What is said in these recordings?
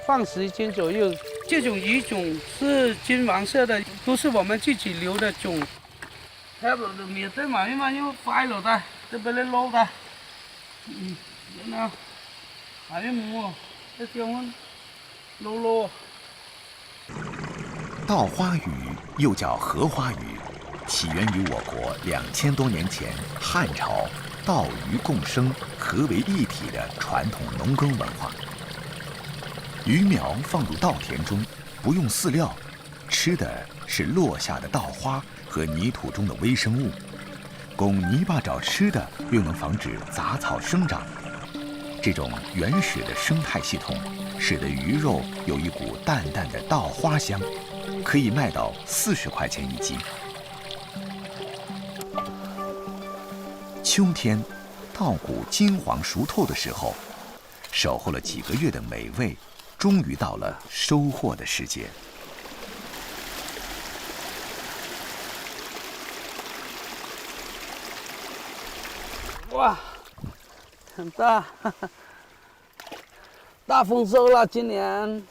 放10斤左右。这种鱼种是金黄色的，都是我们自己留的种。还有的面对嘛，因为又坏了的，这边的漏的，然后还有么？这叫我漏。稻花鱼又叫荷花鱼，起源于我国2000多年前汉朝稻鱼共生、合为一体的传统农耕文化。鱼苗放入稻田中，不用饲料，吃的是落下的稻花和泥土中的微生物，供泥巴找吃的，又能防止杂草生长。这种原始的生态系统，使得鱼肉有一股淡淡的稻花香，可以卖到40块钱1斤。秋天，稻谷金黄熟透的时候，守候了几个月的美味，终于到了收获的时节。哇，很大，大丰收了！今年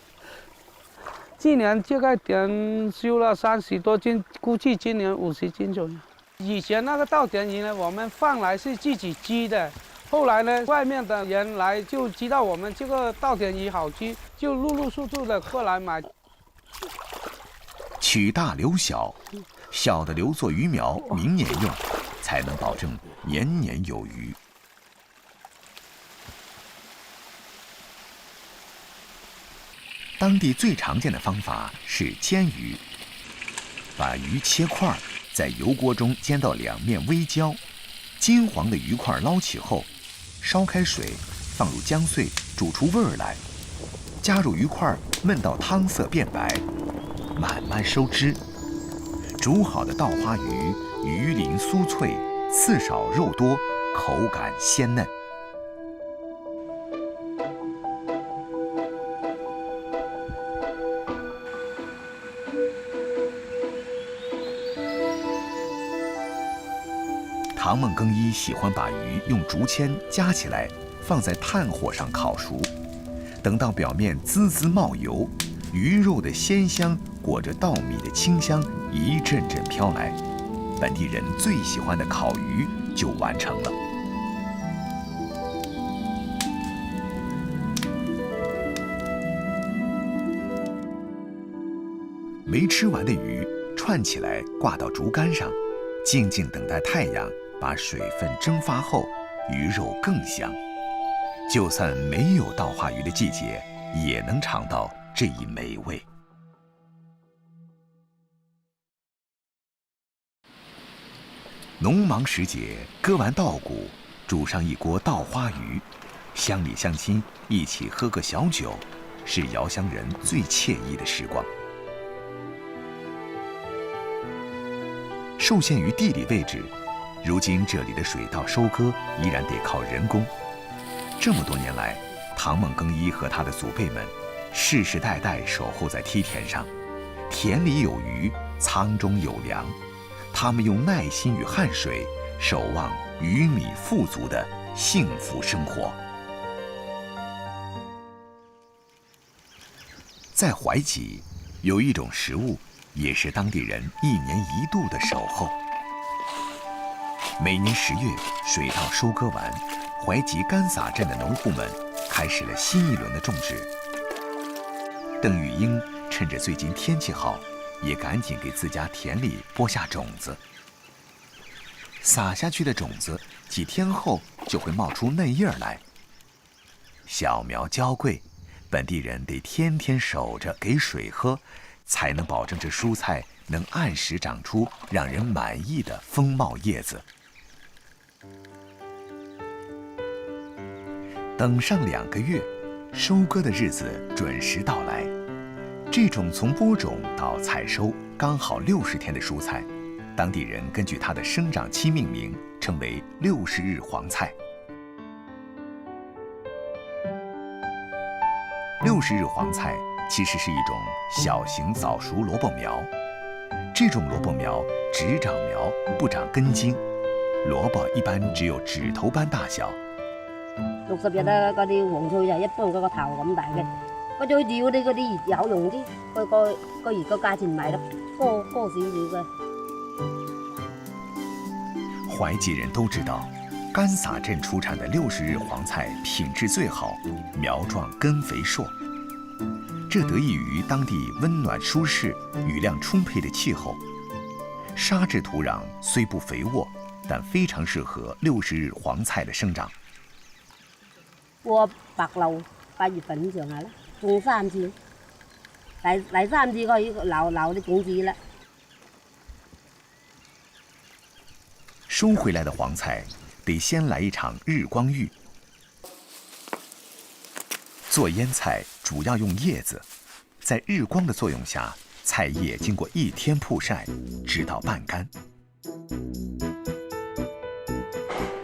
这个田收了30多斤，估计今年50斤左右。以前那个稻田鱼呢，我们放来是自己织的，后来呢，外面的人来就知道我们这个稻田鱼好织，就陆陆续续的过来买。取大留小，小的留作鱼苗，明年用，才能保证年年有余。当地最常见的方法是煎鱼，把鱼切块，在油锅中煎到两面微焦，金黄的鱼块捞起后，烧开水，放入姜碎，煮出味儿来，加入鱼块，焖到汤色变白，慢慢收汁。煮好的稻花鱼，鱼鳞酥脆，刺少肉多，口感鲜嫩。唐孟更衣喜欢把鱼用竹签夹起来，放在炭火上烤熟，等到表面滋滋冒油，鱼肉的鲜香裹着稻米的清香一阵阵飘来，本地人最喜欢的烤鱼就完成了。没吃完的鱼串起来挂到竹竿上，静静等待太阳把水分蒸发后，鱼肉更香。就算没有稻花鱼的季节，也能尝到这一美味。农忙时节，割完稻谷，煮上一锅稻花鱼，乡里乡亲一起喝个小酒，是遥乡人最惬意的时光。受限于地理位置，如今这里的水稻收割依然得靠人工。这么多年来，唐孟更衣和他的祖辈们世世代代守候在梯田上，田里有鱼，仓中有粮。他们用耐心与汗水守望鱼米富足的幸福生活。在怀集，有一种食物也是当地人1年1度的守候。每年10月，水稻收割完，怀集干洒镇的农户们开始了新一轮的种植。邓玉英趁着最近天气好，也赶紧给自家田里播下种子。撒下去的种子几天后就会冒出嫩叶来。小苗娇贵，本地人得天天守着给水喝，才能保证这蔬菜能按时长出让人满意的丰茂叶子。等上2个月，收割的日子准时到来。这种从播种到采收刚好60天的蔬菜，当地人根据它的生长期命名，称为60日黄菜。60日黄菜其实是一种小型早熟萝卜苗，这种萝卜苗只长苗不长根茎，萝卜一般只有指頭般大小。60日咧，嗰啲黃菜就一般嗰個頭咁大嘅。個最主要啲嗰啲有用啲，個而個價錢賣得高少少嘅。淮济人都知道，甘洒镇出產的60日黃菜品質最好，苗壯根肥碩。這得益於當地溫暖舒適、雨量充沛的氣候。沙質土壤雖不肥沃，但非常適合60日黃菜的生長。過白露8月份上下啦，種3次，第3次可以留啲種子啦。收回來的黃菜得先來一場日光浴。做醃菜主要用葉子，在日光的作用下，菜葉經過1天曝曬，直到半乾。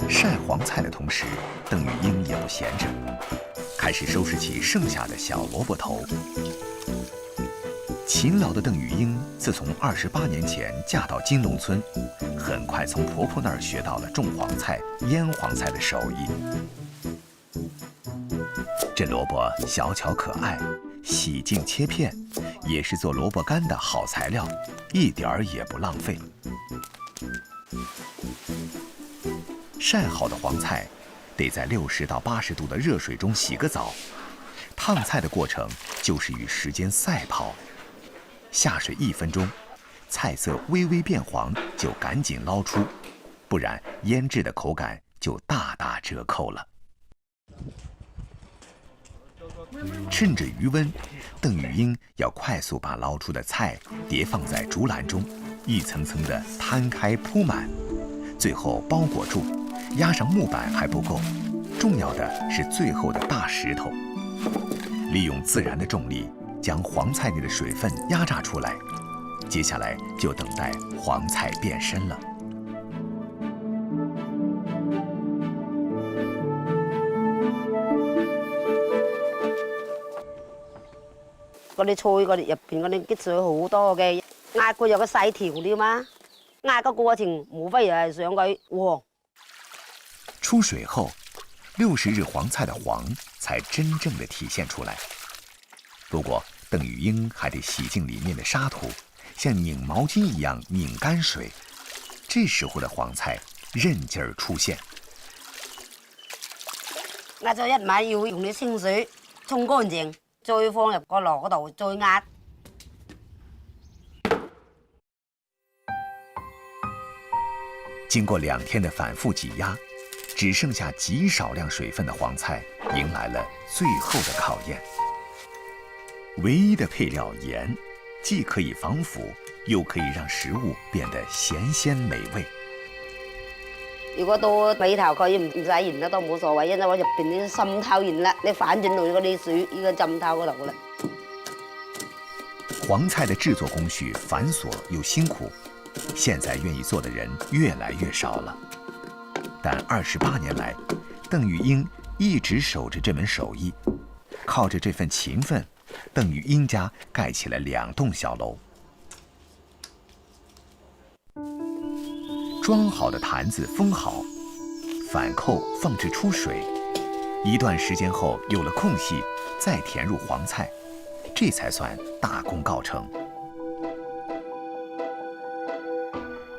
曬黃菜的同時，鄧玉英也不閒着，開始收拾起剩下的小蘿蔔頭。勤勞的鄧玉英自從28年前嫁到金龍村，很快從婆婆那兒學到了種黃菜、醃黃菜的手藝。這蘿蔔小巧可愛，洗淨切片，也是做蘿蔔乾的好材料，一點兒也不浪費。曬好的黃菜得在60到80度的熱水中洗個澡。燙菜的過程就是與時間賽跑。下水1分鐘，菜色微微變黃就趕緊撈出，不然醃製的口感就大打折扣了。趁着餘溫，鄧玉英要快速把撈出的菜疊放在竹籃中，一層層的攤開鋪滿，最後包裹住，壓上木板還不夠，重要的是最後的大石頭。利用自然的重力，將黃菜內的水分壓榨出來，接下來就等待黃菜變身了。嗰啲菜嗰啲入邊嗰啲積水好多嘅，壓佢有個細條料嘛，壓個過程無非係想佢黃。出水後，60日黃菜的黃才真正的體現出來。不過鄧玉英還得洗淨裡面的沙土，像擰毛巾一樣擰乾水。這時候的黃菜韌勁兒出現。壓咗一晚要用啲清水沖乾淨，再放入個籮嗰度再壓。經過2天的反覆擠壓，只剩下極少量水分的黃菜迎來了最後的考驗。唯一的配料鹽，既可以防腐，又可以讓食物變得鹹鮮美味。如果到尾頭佢唔使鹽啦，都冇所謂，因為我入邊啲滲透鹽啦，你反轉到嗰啲水呢個浸透嗰度啦。黃菜的製作工序繁瑣又辛苦，現在願意做的人越來越少了。但28年來，鄧玉英一直守着這門手藝，靠着這份勤奮，鄧玉英家蓋起了2棟小樓。裝好的壇子封好，反扣放置出水，一段時間後有了空隙，再填入黃菜，這才算大功告成。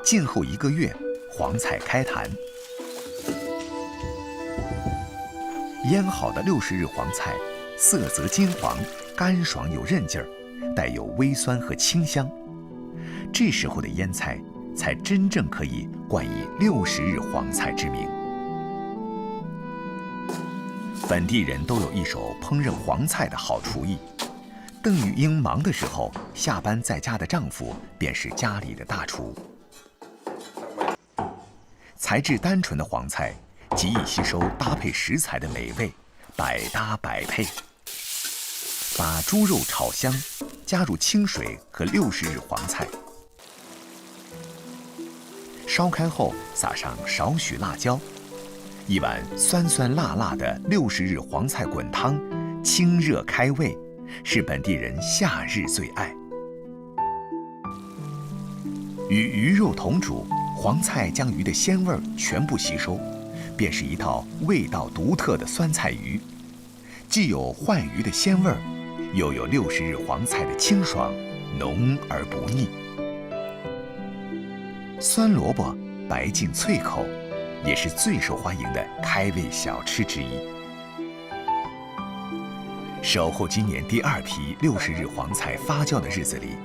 靜候1個月，黃菜開壇。醃好的60日黃菜，色澤金黃，乾爽有韌勁兒，帶有微酸和清香。這時候的醃菜才真正可以冠以60日黃菜之名。本地人都有一手烹飪黃菜的好廚藝。鄧玉英忙的時候，下班在家的丈夫便是家裡的大廚。材質單純的黃菜，極易吸收搭配食材的美味，百搭百配。把豬肉炒香，加入清水和60日黃菜。燒開後，撒上少許辣椒，一碗酸酸辣辣的60日黃菜滾湯，清熱開胃，是本地人夏日最愛。與魚肉同煮，黃菜將魚的鮮味全部吸收，便是一道味道獨特的酸菜魚，既有鯇魚的鮮味，又有60日黄菜的清爽，浓而不腻。酸萝卜白净脆口，也是最受欢迎的开胃小吃之一。守候今年第2批60日黄菜发酵的日子里，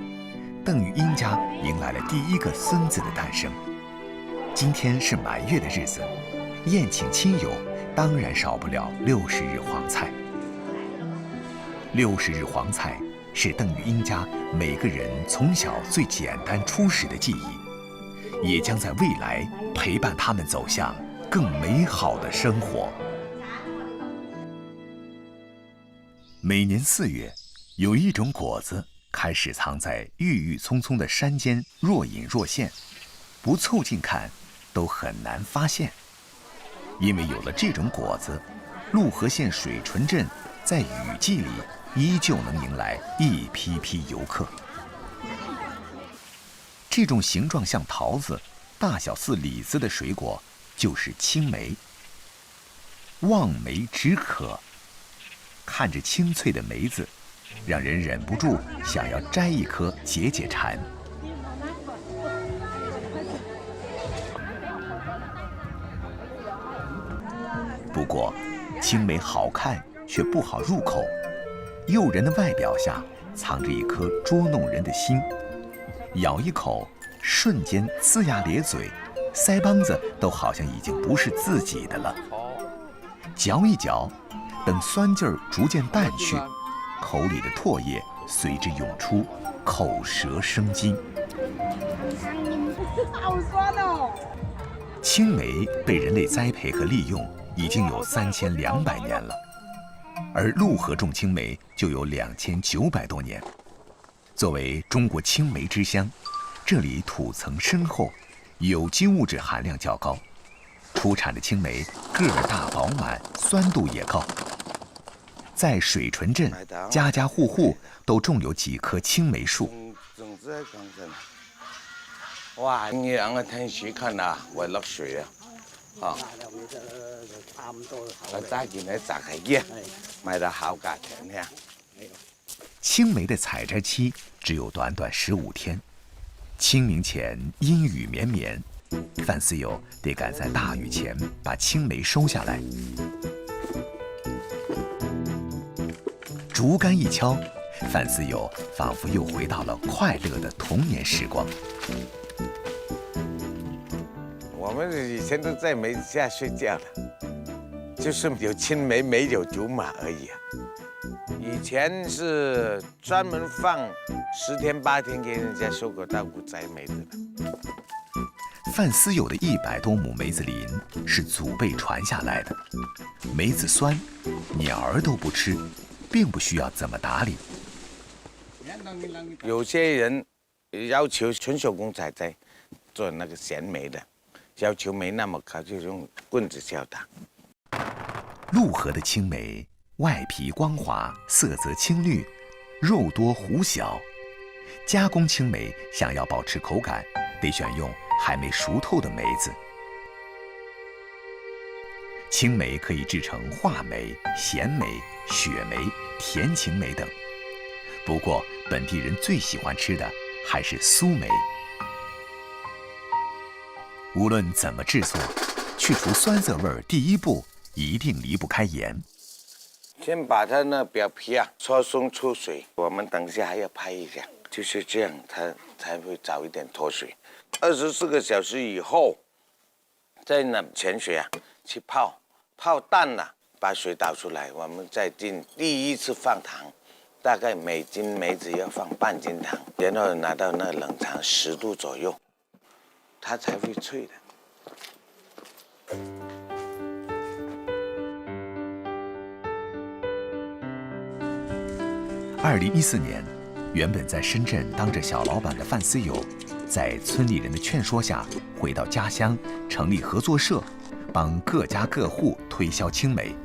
邓玉英家迎来了第1个孙子的诞生。今天是满月的日子，宴请亲友当然少不了60日黄菜。60日黄菜是邓玉英家每个人从小最简单初始的记忆，也将在未来陪伴他们走向更美好的生活。每年4月，有一种果子开始藏在郁郁葱葱的山间，若隐若现，不凑近看都很难发现。因为有了这种果子，陆河县水纯镇在雨季里依旧能迎来一批批游客。这种形状像桃子、大小似李子的水果就是青梅。望梅止渴，看着清脆的梅子，让人忍不住想要摘一颗解解馋。不过，青梅好看却不好入口，诱人的外表下藏着一颗捉弄人的心。咬一口，瞬间呲牙咧嘴，腮帮子都好像已经不是自己的了。嚼一嚼，等酸劲儿逐渐淡去，口里的唾液随之涌出，口舌生津。好酸哦！青梅被人类栽培和利用已经有3200年了，而陆河种青梅就有2900多年。作为中国青梅之乡，这里土层深厚，有机物质含量较高，出产的青梅个儿大饱满，酸度也高。在水纯镇，家家户户都种有几棵青梅树。哇，你兩個聽書看啊，為落水啊！差唔多。我揸件喺雜係嘅，賣到好價錢呀。青梅的采摘期只有短短15天，清明前阴雨绵绵，范思友得赶在大雨前把青梅收下来。竹竿一敲，范思友仿佛又回到了快乐的童年时光。我们以前都在梅下睡觉的，就是有青梅没有竹马而已啊。以前是专门放10天8天给人家收割稻谷摘梅子的。范思友的100多亩梅子林是祖辈传下来的，梅子酸，鸟儿都不吃，并不需要怎么打理。有些人要求纯手工采摘，做那个咸梅的，要求没那么高，就用棍子敲打。陆河的青梅，外皮光滑，色泽青绿，肉多核小。加工青梅想要保持口感，得选用还没熟透的梅子。青梅可以制成话梅、咸梅、雪梅、甜青梅等。不过，本地人最喜欢吃的还是苏梅。无论怎么制作，去除酸涩味儿第一步一定离不开盐。先把它那表皮啊搓松出水，我们等一下还要拍一下，就是这样，它才会早一点脱水。24个小时以后，再拿泉水啊去泡，泡淡了，把水倒出来，我们再进第一次放糖，大概每斤梅子要放半斤糖，然后拿到那冷藏10度左右，它才会脆的。2014年，原本在深圳当着小老板的范思友，在村里人的劝说下，回到家乡成立合作社，帮各家各户推销青梅。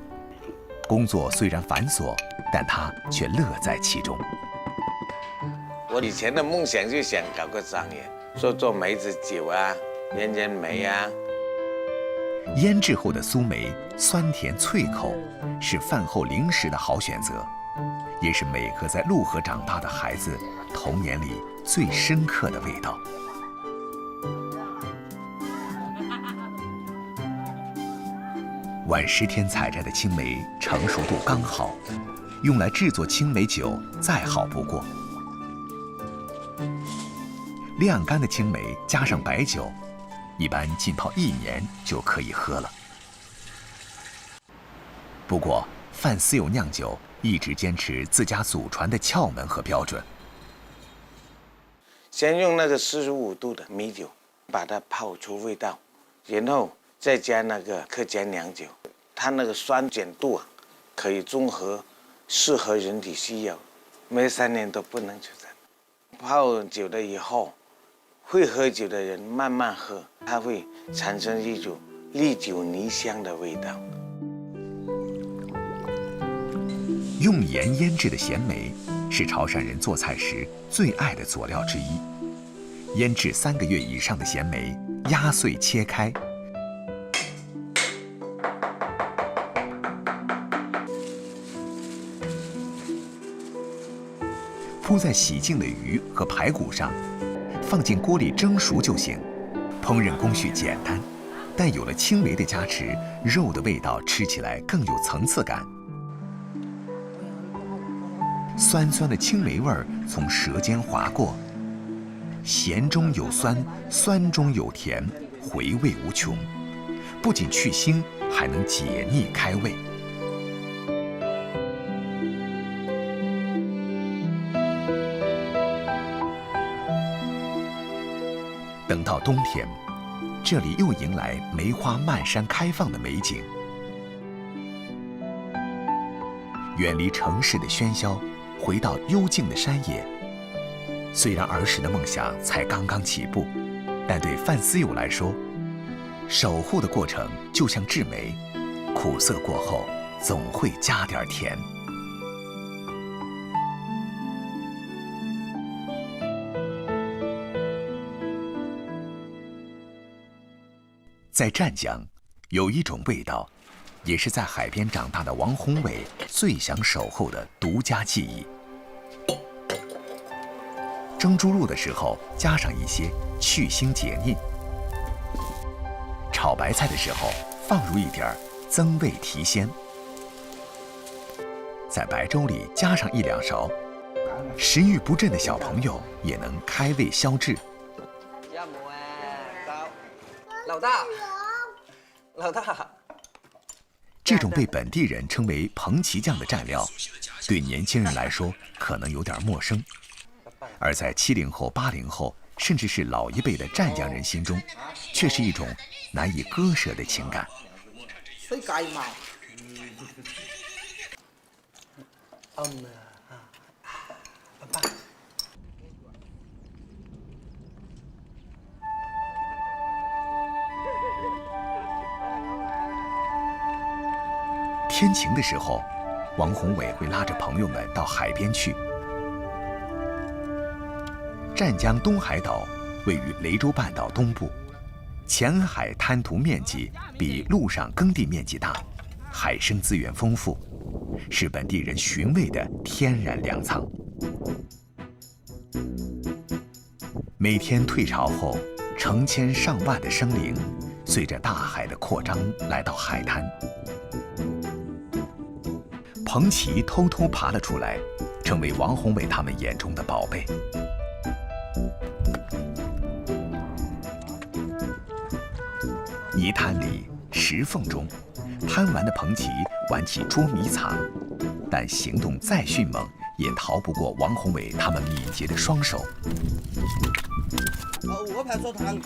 工作虽然繁琐，但他却乐在其中。我以前的梦想就想搞个商业，说做梅子酒啊、腌梅啊。腌制后的苏梅酸甜脆口，是饭后零食的好选择。也是每个在陆河长大的孩子童年里最深刻的味道。晚10天采摘的青梅成熟度刚好，用来制作青梅酒再好不过。晾干的青梅加上白酒，一般浸泡1年就可以喝了。不过，范思友酿酒一直坚持自家祖传的窍门和标准。先用那个45度的米酒把它泡出味道，然后再加那个客家娘酒，它那个酸碱度啊，可以综合，适合人体需要，每3年都不能出产。泡久了以后，会喝酒的人慢慢喝，它会产生一种历久弥香的味道。用盐腌制的咸梅是潮汕人做菜时最爱的佐料之一。腌制3个月以上的咸梅，压碎切开，铺在洗净的鱼和排骨上，放进锅里蒸熟就行。烹饪工序简单，但有了青梅的加持，肉的味道吃起来更有层次感。酸酸的青梅味儿从舌尖划过，咸中有酸，酸中有甜，回味无穷。不仅去腥，还能解腻开胃。等到冬天，这里又迎来梅花漫山开放的美景。远离城市的喧嚣，回到幽静的山野。虽然儿时的梦想才刚刚起步，但对范思友来说，守护的过程就像制梅，苦涩过后总会加点甜。在湛江，有一种味道，也是在海边长大的王宏伟最想守候的独家记忆。蒸猪肉的时候加上一些去腥解腻，炒白菜的时候放入一点增味提鲜，在白粥里加上1、2勺，食欲不振的小朋友也能开胃消滞。老大，这种被本地人称为彭奇酱的蘸料，对年轻人来说可能有点陌生，而在70后、80后，甚至是老一辈的湛江人心中，却是一种难以割舍的情感。天晴的时候，王宏伟会拉着朋友们到海边去。湛江东海岛位于雷州半岛东部，前海滩涂面积比陆上耕地面积大，海生资源丰富，是本地人寻味的天然粮仓。每天退潮后，成千上万的生灵随着大海的扩张来到海滩。彭奇偷偷爬了出来，成为王宏伟他们眼中的宝贝。泥滩里、石缝中，贪玩的彭奇玩起捉迷藏，但行动再迅猛，也逃不过王宏伟他们敏捷的双手。我拍做汤。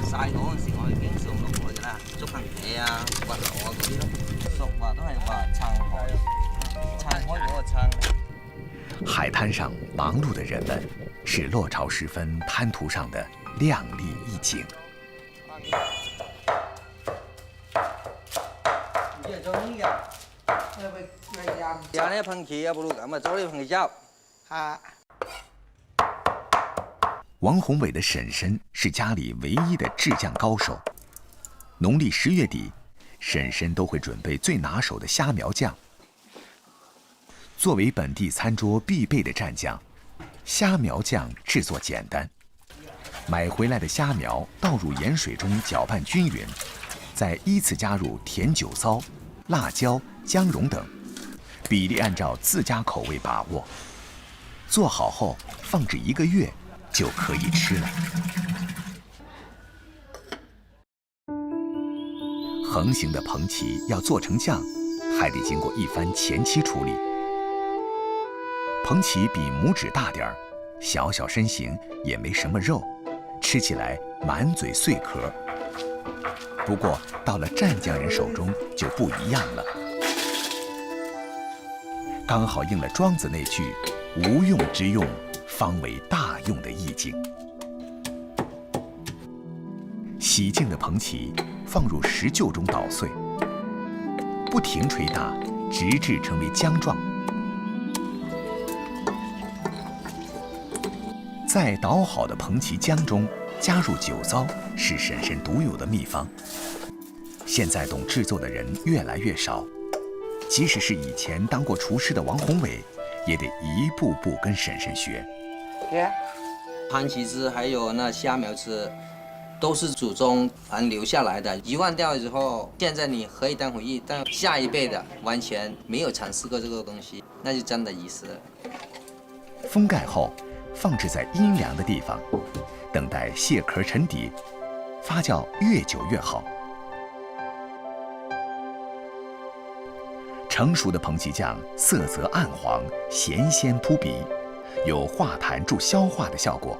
晒嗰陣時，我哋經常落去㗎啦，捉螃蟹啊、滑流啊嗰啲咯。熟話都係話撐開嗰個撐。海滩上忙碌的人們，是落潮時分灘塗上的亮麗一景。而家呢，螃蟹啊，不如咁啊，做啲螃蟹粥。嚇。王宏伟的婶婶是家里唯一的制酱高手。农历10月底，婶婶都会准备最拿手的虾苗酱。作为本地餐桌必备的蘸酱，虾苗酱制作简单。买回来的虾苗倒入盐水中搅拌均匀，再依次加入甜酒糟、辣椒、姜蓉等，比例按照自家口味把握。做好后放置1个月就可以吃了。横形的蟛蜞要做成酱，还得经过一番前期处理。蟛蜞比拇指大点儿，小小身形，也没什么肉，吃起来满嘴碎壳。不过到了蘸酱人手中就不一样了，刚好应了庄子那句“无用之用，方为大用”的意境。洗净的蟛蜞放入石臼中捣碎，不停捶打，直至成为浆状。在捣好的蟛蜞浆中加入酒糟，是婶婶独有的秘方。现在懂制作的人越来越少，即使是以前当过厨师的王宏伟，也得一步步跟婶婶学。蟛蜞汁还有那虾苗汁，都是祖宗传留下来的。遗忘掉之后，现在你可以当回忆，但下一辈的完全没有尝试过这个东西，那就真的遗失了。封盖后，放置在阴凉的地方，等待蟹壳沉底，发酵越久越好。成熟的蟛蜞酱色泽暗黄，咸鲜扑鼻，有化痰助消化的效果。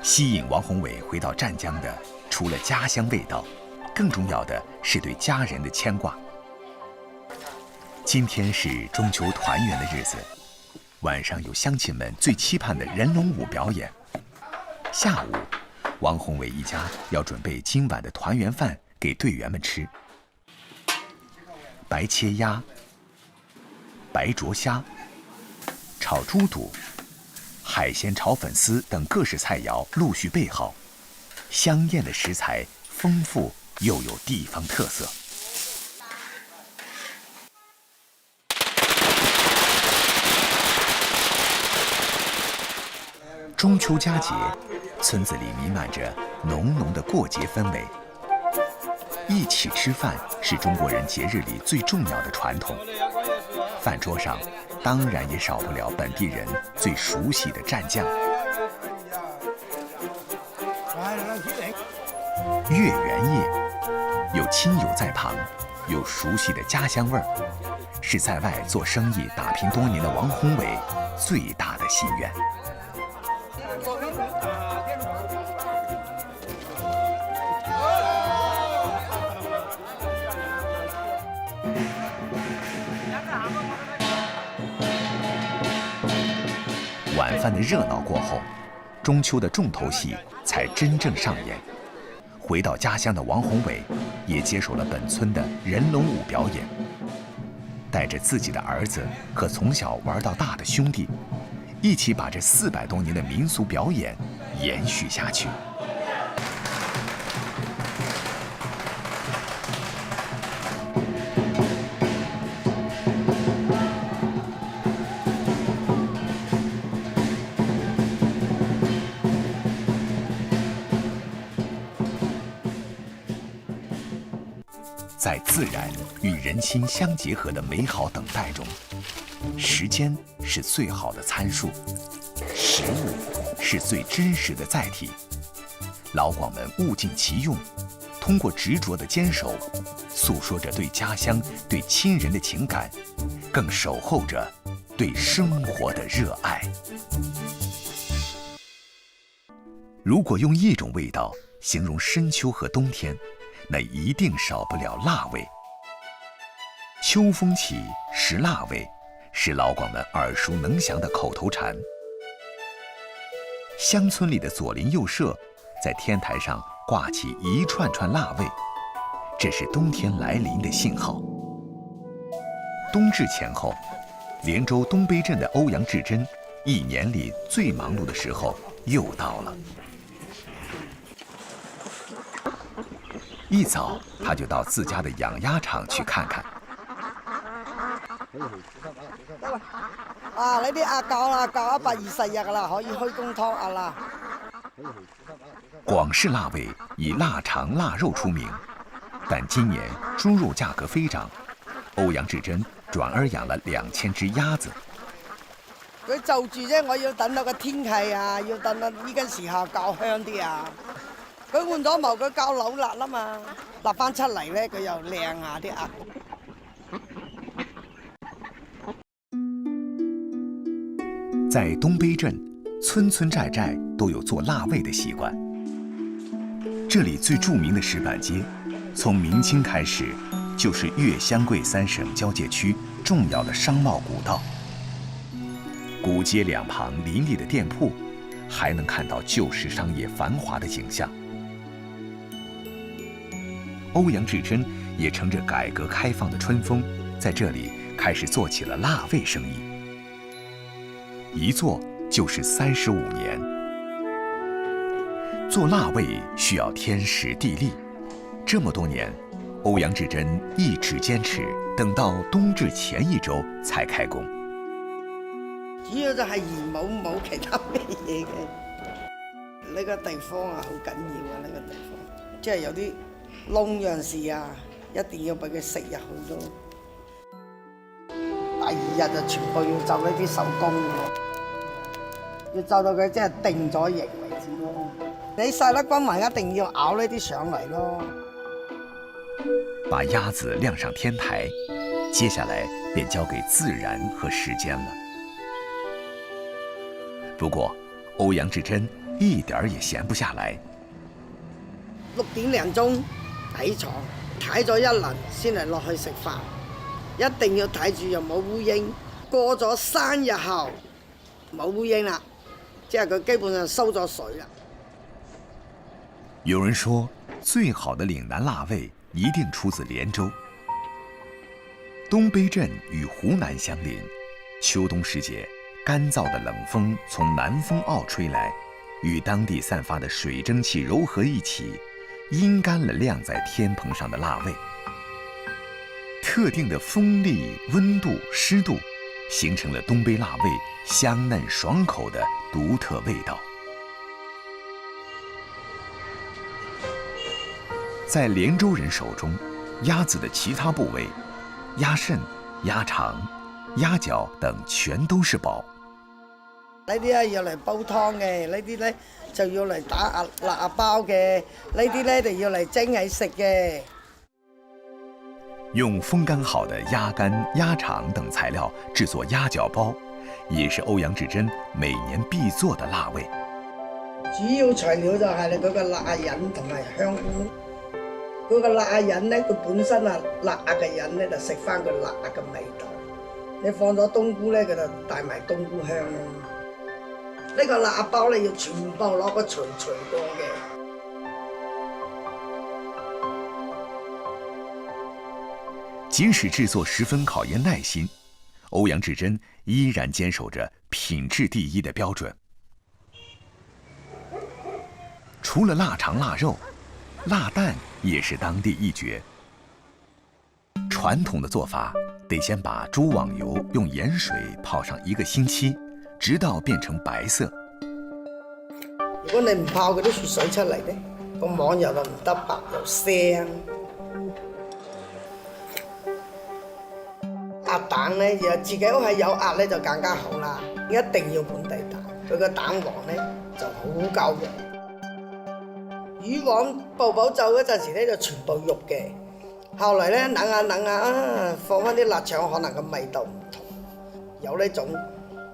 吸引王宏伟回到湛江的，除了家乡味道，更重要的是对家人的牵挂。今天是中秋团圆的日子，晚上有乡亲们最期盼的人龙舞表演。下午，王宏伟一家要准备今晚的团圆饭给队员们吃。白切鸭、白灼虾、炒猪肚、海鲜炒粉丝等各式菜肴陆续备好，香艳的食材丰富又有地方特色。中秋佳节，村子里弥漫着浓浓的过节氛围。一起吃饭是中国人节日里最重要的传统。饭桌上当然也少不了本地人最熟悉的蘸酱。月圆夜，有亲友在旁，有熟悉的家乡味儿，是在外做生意打拼多年的王宏伟最大的心愿。晚饭的热闹过后，中秋的重头戏才真正上演。回到家乡的王宏伟也接手了本村的人龙舞表演，带着自己的儿子和从小玩到大的兄弟，一起把这400多年的民俗表演延续下去。在自然与人心相结合的美好等待中，时间是最好的参数，食物是最真实的载体。老广们物尽其用，通过执着的坚守，诉说着对家乡、对亲人的情感，更守候着对生活的热爱。如果用一种味道形容深秋和冬天，那一定少不了辣味。秋风起，食辣味，是老广们耳熟能详的口头禅。乡村里的左邻右舍，在天台上挂起一串串腊味，这是冬天来临的信号。冬至前后，连州东碑镇的欧阳志珍，一年里最忙碌的时候又到了。一早，他就到自家的养鸭场去看看。啊！呢啲鴨夠啦，夠120日噶啦，可以開工劏鴨啦。广式腊味以腊肠、腊肉出名，但今年猪肉价格飞涨，欧阳志珍转而养了2000只鸭子。佢就住啫，我要等到個天氣啊，要等到呢個時候較香啲啊。佢換咗毛，佢較老辣啦嘛，辣翻出嚟咧，佢又靚啊啲鴨。在东碑镇，村村寨寨都有做腊味的习惯。这里最著名的石板街，从明清开始就是粤湘桂3省交界区重要的商贸古道。古街两旁林立的店铺，还能看到旧时商业繁华的景象。欧阳志珍也乘着改革开放的春风，在这里开始做起了腊味生意。一做就是35年。做腊味需要天时地利，这么多年，欧阳志珍一直坚持，等到冬至前1周才开工。主要就係鹽冇其他咩嘢嘅。呢個地方啊，好緊要啊！呢個地方，即係有啲窿樣事啊，一定要俾佢食入去咯。第2日就全部要做呢啲手工嘅，要做到佢真係定咗型為止咯。你曬得均勻，一定要熬呢啲上嚟咯。把鸭子晾上天台，接下来便交給自然和時間了。不過，歐陽志珍一點兒也閒不下來。6點零鐘起床，睇咗一輪先嚟落去食飯。一定要睇住又冇烏蠅。過咗3日後冇烏蠅啦，即係佢基本上收咗水啦。有人說，最好的嶺南臘味一定出自連州。東碑鎮與湖南相鄰，秋冬時節，乾燥的冷風從南風澳吹來，與當地散發的水蒸氣柔合一起，陰乾了晾在天棚上的臘味。特定的風力、溫度、濕度，形成了東碑臘味香嫩爽口的獨特味道。在連州人手中，鴨子的其他部位，鴨腎、鴨腸、鴨腳等全都是寶。呢啲咧要嚟煲湯嘅，呢啲咧就要嚟打辣鴨包嘅，呢啲咧就要嚟蒸起食嘅。用風乾好的鴨肝、鴨腸等材料製作鴨腳包，也是歐陽志珍每年必做的臘味。主要材料就係你嗰個辣仁同埋香菇。嗰個辣仁咧，佢本身啊辣嘅仁咧就食翻個辣嘅味道。你放咗冬菇咧，佢就帶埋冬菇香咯。呢個辣包咧要全部攞個錘過嘅。即使製作十分考驗耐心，歐陽志珍依然堅守着品質第一的標準。除了臘腸、臘肉，臘蛋也是當地一絕。傳統的做法得先把豬網油用鹽水泡上1個星期，直到變成白色。如果你唔泡嗰啲血水出嚟咧，個網油就唔得白又腥。鴨蛋咧，若自己屋係有鴨咧就更加好啦，一定要本地蛋，佢個蛋黃咧就好夠嘅。魚黃步步做嗰陣時咧就全部肉嘅，後嚟咧冷下放翻啲臘腸，可能個味道唔同，有呢種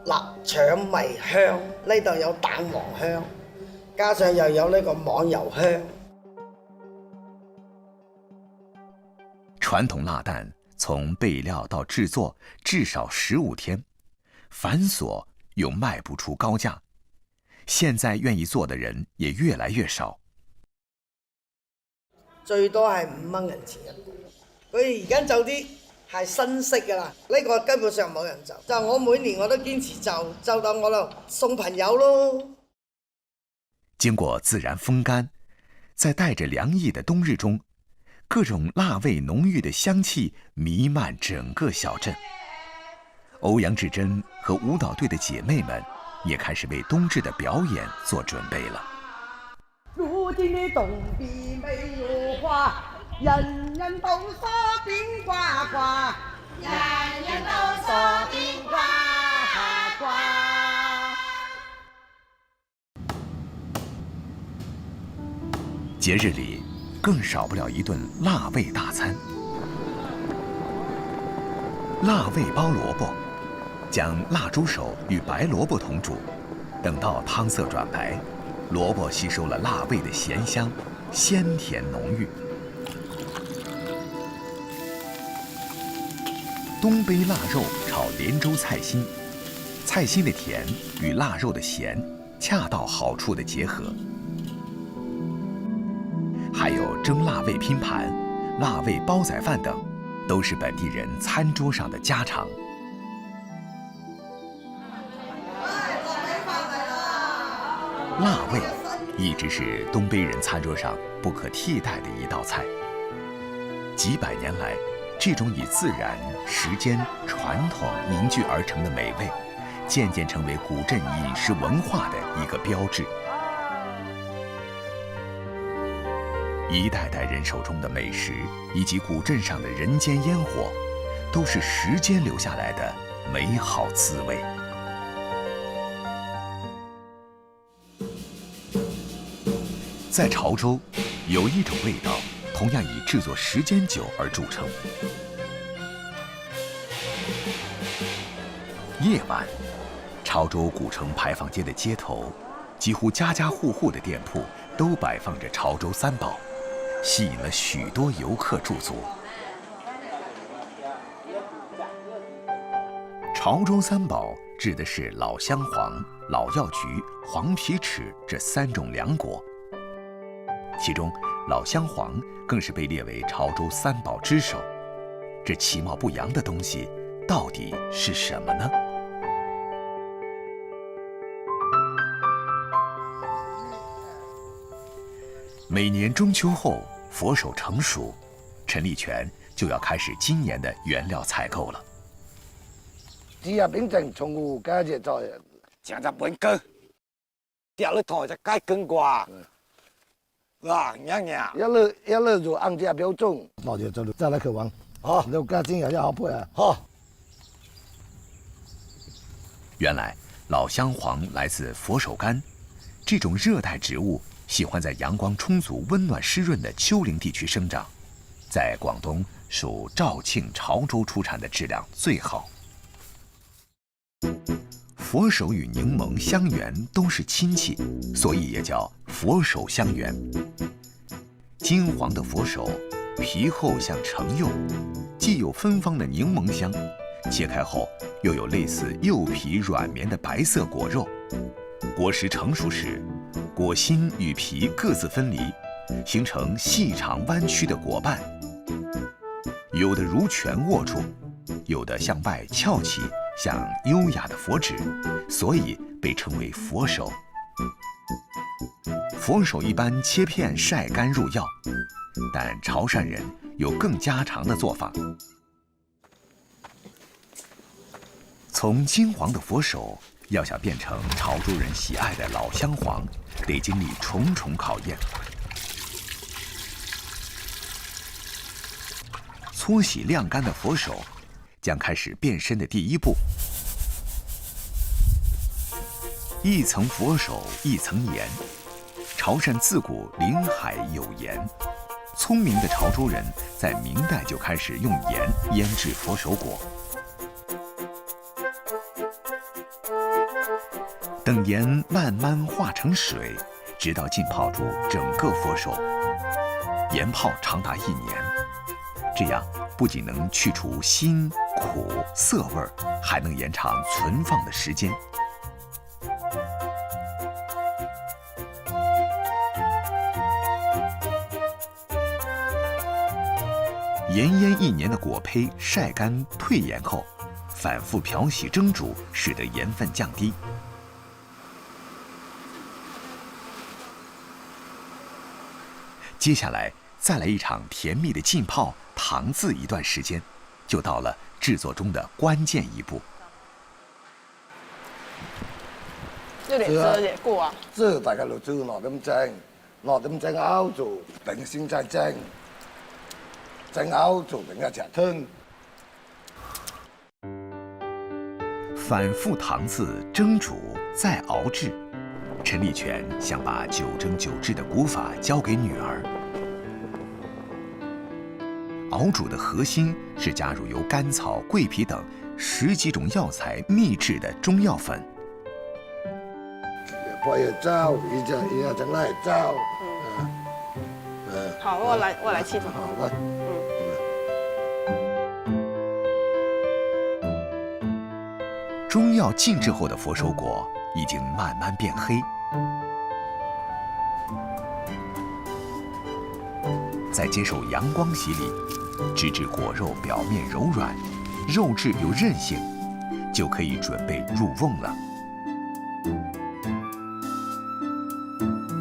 臘腸味香，呢度有蛋黃香，加上又有呢個網油香。傳統臘蛋從備料到製作至少15天，繁瑣又賣不出高價，現在願意做的人也越來越少。最多係5蚊銀錢一個。佢而家做啲係新式㗎啦，呢個根本上冇人做。就我每年我都堅持做，做到我就送朋友咯。经过自然风干，在带着凉意的冬日中，各种辣味浓郁的香气弥漫整个小镇。欧阳志珍和舞蹈队的姐妹们也开始为冬至的表演做准备了。如今的东边没有花，人人都说冰呱呱，人人都说冰呱呱。节日里更少不了一顿辣味大餐。辣味包萝卜，将腊猪手与白萝卜同煮，等到汤色转白，萝卜吸收了辣味的咸香，鲜甜浓郁。东北腊肉炒连州菜心，菜心的甜与腊肉的咸恰到好处的结合。还有蒸腊味拼盘、腊味煲仔饭等，都是本地人餐桌上的家常。腊味一直是东北人餐桌上不可替代的一道菜。几百年来，这种以自然、时间、传统凝聚而成的美味，渐渐成为古镇饮食文化的一个标志。一代代人手中的美食，以及古镇上的人间烟火，都是时间留下来的美好滋味。在潮州，有一种味道，同样以制作时间久而著称。夜晚，潮州古城牌坊街的街头，几乎家家户户的店铺都摆放着潮州三宝，吸引了许多游客驻足。潮州三宝指的是老香黄、老药菊、黄皮尺这3种凉果，其中老香黄更是被列为潮州三宝之首。这其貌不扬的东西到底是什么呢？每年中秋后，佛手成熟，陈立全就要开始今年的原料采购了。只要变成从五个就做，讲着本根，掉了头就该根瓜，哇，娘娘，一路就按价标准，那就做再来去玩。好，你价钱也要好配啊。好。原来老香黄来自佛手柑，这种热带植物喜欢在阳光充足、温暖湿润的丘陵地区生长，在广东属肇庆、潮州出产的质量最好。佛手与柠檬、香橼都是亲戚，所以也叫佛手香橼。金黄的佛手，皮厚像橙柚，既有芬芳的柠檬香，切开后又有类似柚皮软绵的白色果肉。果实成熟时，果心与皮各自分离，形成细长弯曲的果瓣，有的如拳握住，有的向外翘起，像优雅的佛指，所以被称为佛手。佛手一般切片晒干入药，但潮汕人有更家常的做法。从金黄的佛手要想变成潮州人喜爱的老香黄，得经历重重考验。搓洗晾干的佛手将开始变身的第一步。一层佛手一层盐，潮汕自古临海有盐，聪明的潮州人在明代就开始用盐腌制佛手果。等盐慢慢化成水，直到浸泡住整个佛手，盐泡长达1年。这样不仅能去除辛、苦、涩味儿，还能延长存放的时间。盐腌1年的果胚晒干退盐后，反复漂洗蒸煮，使得盐分降低。接下来再来一场甜蜜的浸泡糖渍一段时间，就到了制作中的关键一步。要嚟遮嘢菇啊！这大家就知落點蒸，落點蒸後就定先再蒸，蒸後就定一隻湯。反复糖渍、蒸煮再熬制，陈立全想把9蒸9制的古法交给女儿。熬煮的核心是加入由甘草、桂皮等10幾種藥材秘制的中藥粉。配嘅粥，依家整嚟粥。好，我來切。好的。中药静置后的佛手果已经慢慢变黑，在接受阳光洗礼，直至果肉表面柔软，肉质有韧性，就可以准备入瓮了。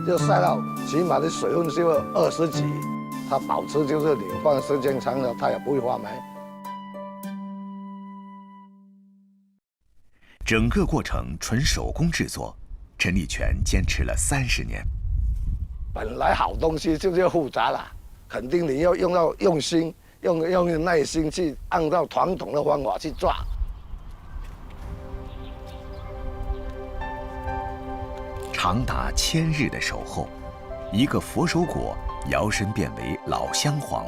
就晒到起码的水温是20几，它保持就是你放时间长了，它也不会发霉。整个过程纯手工制作，陈立全坚持了30年。本来好东西就是复杂啦，肯定你要用心，用耐心去按照传统的方法去抓。长达1000日的守候，一个佛手果摇身变为老香黄。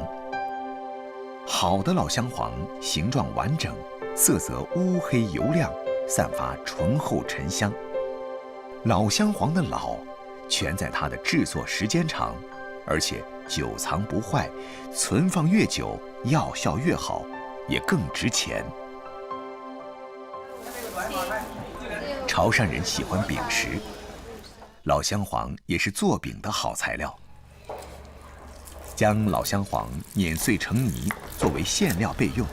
好的老香黄形状完整，色泽乌黑油亮，散发醇厚沉香。老香黄的老，全在它的制作时间长，而且久藏不坏，存放越久，药效越好，也更值钱。潮汕人喜欢饼食，老香黄也是做饼的好材料。将老香黄碾碎成泥，作为馅料备用。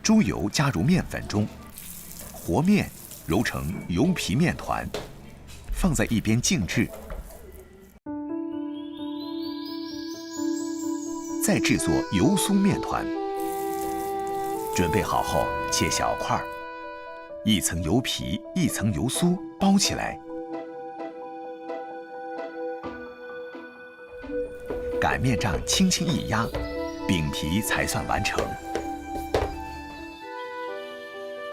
猪油加入面粉中，和面揉成油皮面团，放在一边静置。再制作油酥面团，准备好后切小块，一层油皮，一层油酥包起来。擀面杖轻轻一压，饼皮才算完成。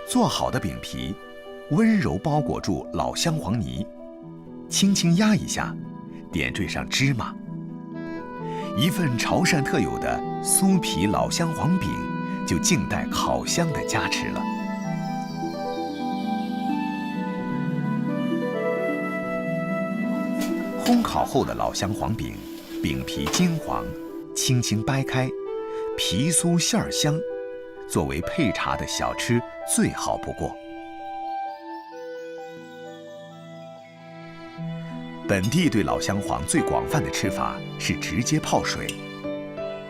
做好的饼皮，温柔包裹住老香黄泥，轻轻压一下，点缀上芝麻。一份潮汕特有的酥皮老香黄饼，就静待烤箱的加持了。烘烤后的老香黄饼，饼皮金黄，轻轻掰开，皮酥馅儿香，作为配茶的小吃最好不过。本地对老香黄最广泛的吃法是直接泡水，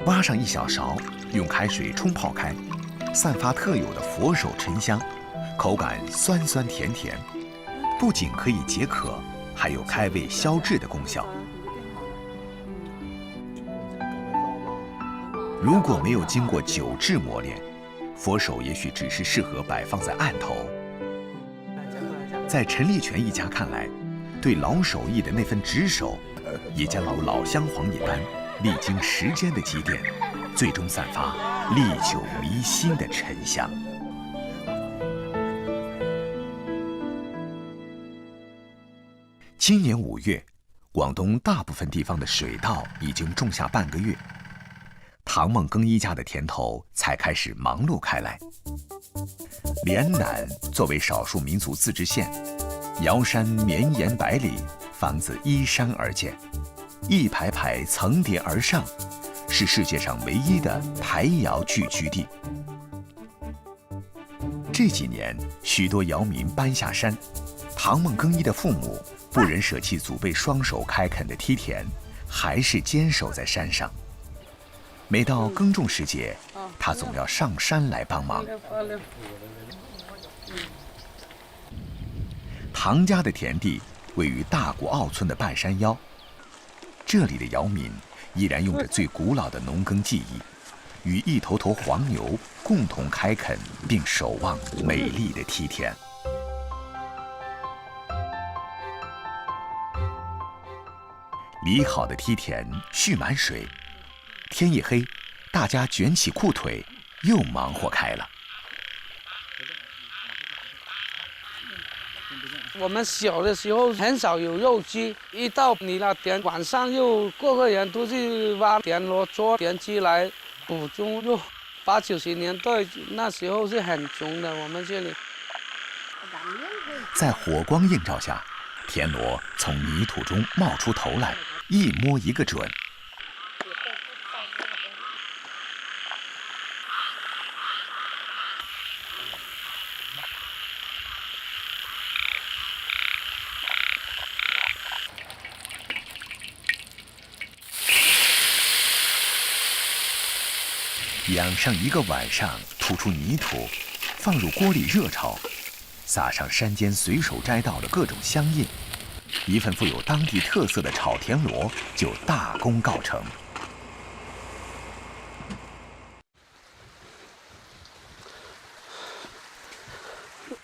挖上一小勺，用开水冲泡开，散发特有的佛手沉香，口感酸酸甜甜，不仅可以解渴，还有开胃消滞的功效。如果没有经过9制磨练，佛手也许只是适合摆放在案头。在陈立全一家看来，对老手艺的那份执手，也将如老香黄一般，历经时间的积淀，最终散发历久弥新的沉香。今年5月，广东大部分地方的水稻已经种下半个月，唐孟庚一家的田头才开始忙碌开来。莲南作为少数民族自治县，瑶山绵延百里，房子依山而建，一排排层叠而上，是世界上唯一的台窑聚居地。这几年，许多窑民搬下山，唐孟庚一的父母不忍舍弃祖辈双手开垦的梯田，还是坚守在山上。每到耕种时节，他总要上山来帮忙。唐家的田地位于大谷坳村的半山腰，这里的姚民依然用着最古老的农耕技艺，与一头头黄牛共同开垦并守望美丽的梯田。理好的梯田蓄满水，天一黑，大家卷起裤腿，又忙活开了。我们小的时候很少有肉鸡，一到你那田，晚上又各个人都去挖田螺做田鸡来捕猪肉。80、90年代那时候是很穷的，我们这里。在火光映照下，田螺从泥土中冒出头来，一摸一个准。养上一个晚上，吐出泥土，放入锅里热炒，撒上山间随手摘到的各种香叶，一份富有当地特色的炒田螺就大功告成。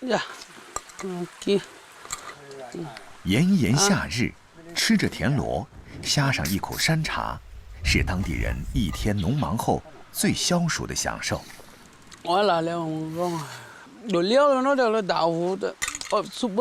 呀，炎炎夏日，吃着田螺，呷上一口山茶，是当地人一天农忙后最消暑的享受。我来了，我讲，料了那条豆腐的，